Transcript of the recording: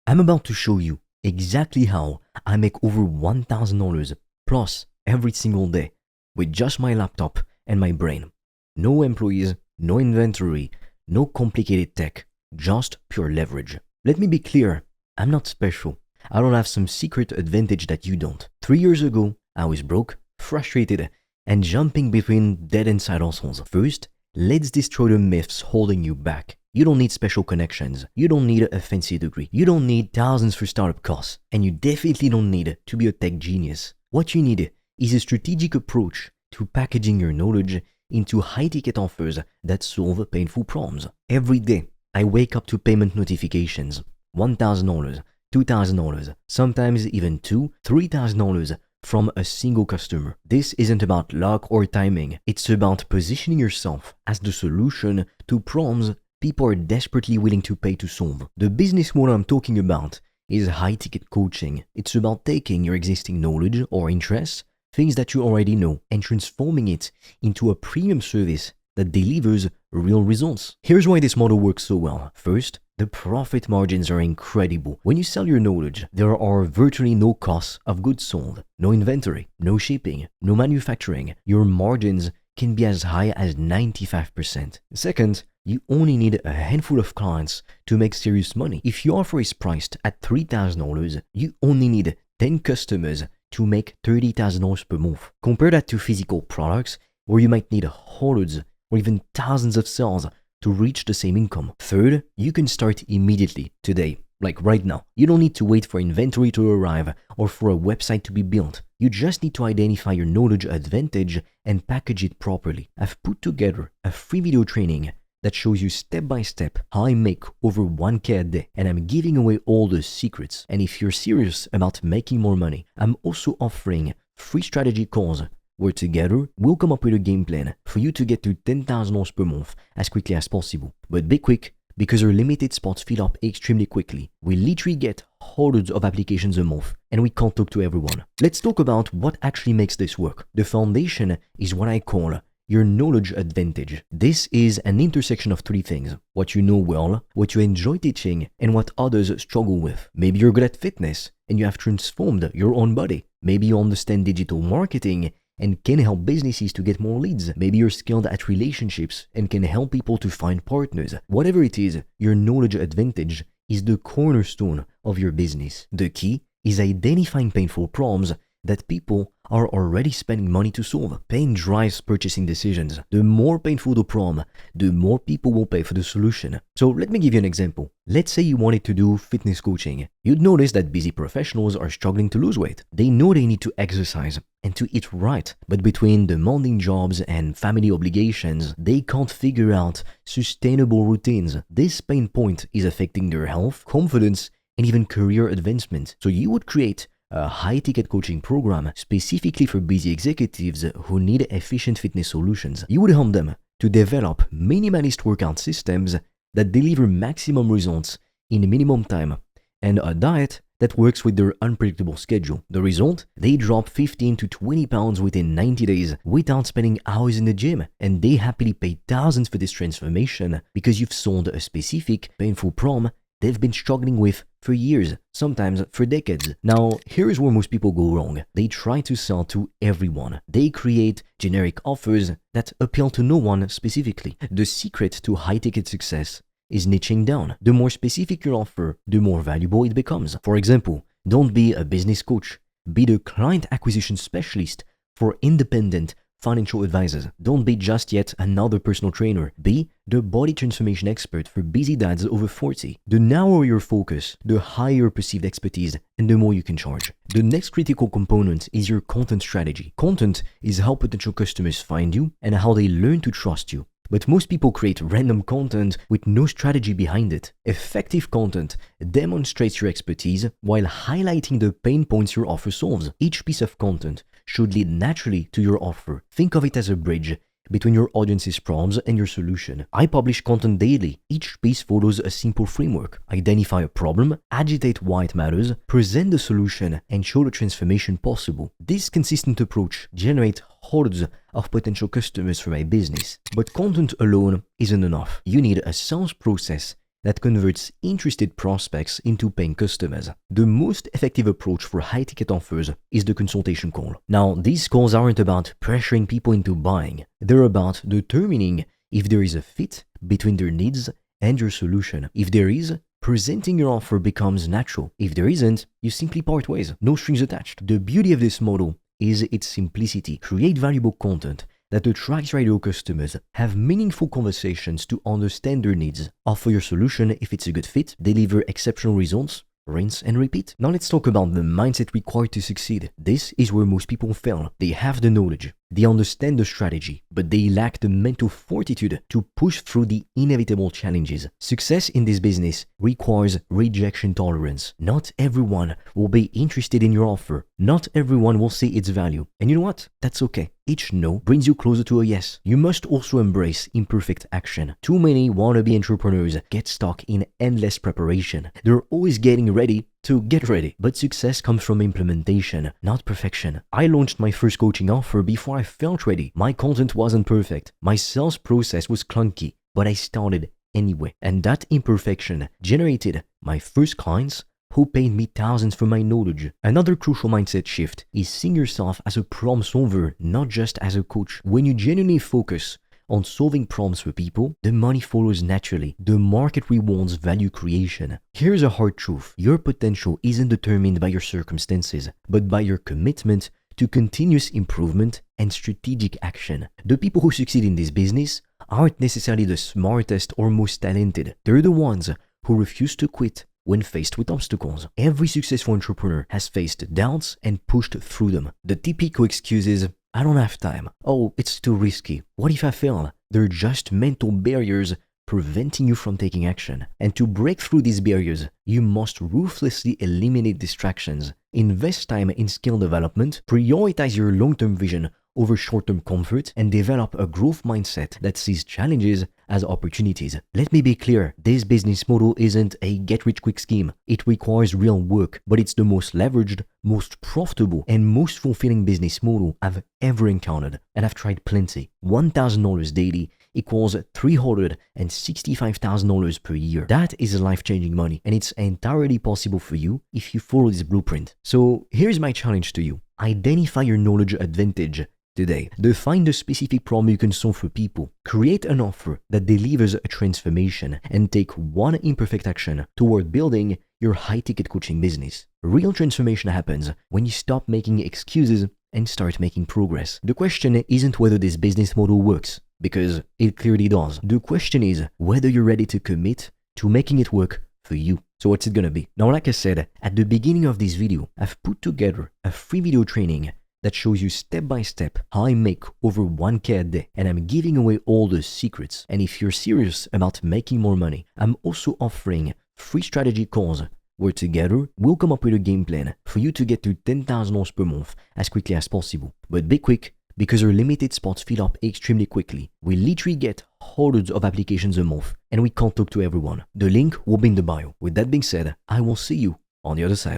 I'm about to show you exactly how I make over $1,000 plus every single day with just my laptop and my brain. No employees, no inventory, no complicated tech, just pure leverage. Let me be clear, I'm not special. I don't have some secret advantage that you don't. 3 years ago, I was broke, frustrated, and jumping between dead-end side hustles. First, let's destroy the myths holding you back. You don't need special connections. You don't need a fancy degree. You don't need thousands for startup costs. And you definitely don't need to be a tech genius. What you need is a strategic approach to packaging your knowledge into high-ticket offers that solve painful problems. Every day, I wake up to payment notifications. $1,000, $2,000, sometimes even $2,000, $3,000 from a single customer. This isn't about luck or timing. It's about positioning yourself as the solution to problems people are desperately willing to pay to solve. The business model I'm talking about is high-ticket coaching. It's about taking your existing knowledge or interests, things that you already know, and transforming it into a premium service that delivers real results. Here's why this model works so well. First, the profit margins are incredible. When you sell your knowledge, there are virtually no costs of goods sold, no inventory, no shipping, no manufacturing. Your margins can be as high as 95%. Second, you only need a handful of clients to make serious money. If your offer is priced at $3,000, you only need 10 customers to make $30,000 per month. Compare that to physical products where you might need hundreds or even thousands of sales to reach the same income. Third, you can start immediately, today, like right now. You don't need to wait for inventory to arrive or for a website to be built. You just need to identify your knowledge advantage and package it properly. I've put together a free video training that shows you step by step how I make over 1K a day, and I'm giving away all the secrets. And if you're serious about making more money, I'm also offering free strategy calls where together we'll come up with a game plan for you to get to $10,000 per month as quickly as possible. But be quick, because our limited spots fill up extremely quickly. We literally get hundreds of applications a month and we can't talk to everyone. Let's talk about what actually makes this work. The foundation is what I call your knowledge advantage. This is an intersection of three things: what you know well, what you enjoy teaching, and what others struggle with. Maybe you're good at fitness and you have transformed your own body. Maybe you understand digital marketing and can help businesses to get more leads. Maybe you're skilled at relationships and can help people to find partners. Whatever it is, your knowledge advantage is the cornerstone of your business. The key is identifying painful problems that people are already spending money to solve. Pain drives purchasing decisions. The more painful the problem, the more people will pay for the solution. So let me give you an example. Let's say you wanted to do fitness coaching. You'd notice that busy professionals are struggling to lose weight. They know they need to exercise and to eat right, but between demanding jobs and family obligations, they can't figure out sustainable routines. This pain point is affecting their health, confidence, and even career advancement. So you would create a high-ticket coaching program specifically for busy executives who need efficient fitness solutions. You would help them to develop minimalist workout systems that deliver maximum results in minimum time and a diet that works with their unpredictable schedule. The result? They drop 15 to 20 pounds within 90 days without spending hours in the gym, and they happily pay thousands for this transformation because you've solved a specific painful problem they've been struggling with for years, sometimes for decades. Now, here's where most people go wrong. They try to sell to everyone. They create generic offers that appeal to no one specifically. The secret to high-ticket success is niching down. The more specific your offer, the more valuable it becomes. For example, don't be a business coach. Be the client acquisition specialist for independent financial advisors. Don't be just yet another personal trainer. Be the body transformation expert for busy dads over 40. The narrower your focus, the higher perceived expertise, and the more you can charge. The next critical component is your content strategy. Content is how potential customers find you and how they learn to trust you. But most people create random content with no strategy behind it. Effective content demonstrates your expertise while highlighting the pain points your offer solves. Each piece of content should lead naturally to your offer. Think of it as a bridge between your audience's problems and your solution. I publish content daily. Each piece follows a simple framework. Identify a problem, agitate why it matters, present the solution, and show the transformation possible. This consistent approach generates hundreds of potential customers for my business. But content alone isn't enough. You need a sales process that converts interested prospects into paying customers. The most effective approach for high-ticket offers is the consultation call. Now, these calls aren't about pressuring people into buying. They're about determining if there is a fit between their needs and your solution. If there is, presenting your offer becomes natural. If there isn't, you simply part ways, no strings attached. The beauty of this model is its simplicity. Create valuable content that attracts your ideal customers, have meaningful conversations to understand their needs, offer your solution if it's a good fit, deliver exceptional results, rinse and repeat. Now let's talk about the mindset required to succeed. This is where most people fail. They have the knowledge, they understand the strategy, but they lack the mental fortitude to push through the inevitable challenges. Success in this business requires rejection tolerance. Not everyone will be interested in your offer. Not everyone will see its value. And you know what? That's okay. Each no brings you closer to a yes. You must also embrace imperfect action. Too many wannabe entrepreneurs get stuck in endless preparation. They're always getting ready to get ready. But success comes from implementation, not perfection. I launched my first coaching offer before I felt ready. My content wasn't perfect. My sales process was clunky, but I started anyway. And that imperfection generated my first clients who paid me thousands for my knowledge. Another crucial mindset shift is seeing yourself as a problem solver, not just as a coach. When you genuinely focus on solving problems for people, the money follows naturally. The market rewards value creation. Here's a hard truth. Your potential isn't determined by your circumstances, but by your commitment to continuous improvement and strategic action. The people who succeed in this business aren't necessarily the smartest or most talented. They're the ones who refuse to quit when faced with obstacles. Every successful entrepreneur has faced doubts and pushed through them. The typical excuse is, I don't have time. Oh, it's too risky. What if I fail? They're just mental barriers preventing you from taking action. And to break through these barriers, you must ruthlessly eliminate distractions. Invest time in skill development, prioritize your long-term vision over short-term comfort, and develop a growth mindset that sees challenges as opportunities. Let me be clear, this business model isn't a get-rich-quick scheme. It requires real work, but it's the most leveraged, most profitable, and most fulfilling business model I've ever encountered. And I've tried plenty. $1,000 daily equals $365,000 per year. That is life-changing money, and it's entirely possible for you if you follow this blueprint. So here's my challenge to you. Identify your knowledge advantage today. Define the specific problem you can solve for people. Create an offer that delivers a transformation, and take one imperfect action toward building your high-ticket coaching business. Real transformation happens when you stop making excuses and start making progress. The question isn't whether this business model works, because it clearly does. The question is whether you're ready to commit to making it work for you. So what's it gonna be? Now, like I said, at the beginning of this video, I've put together a free video training that shows you step by step how I make over 1K a day, and I'm giving away all the secrets. And if you're serious about making more money, I'm also offering free strategy calls where together we'll come up with a game plan for you to get to $10,000 per month as quickly as possible. But be quick, because our limited spots fill up extremely quickly. We literally get hundreds of applications a month, and we can't talk to everyone. The link will be in the bio. With that being said, I will see you on the other side.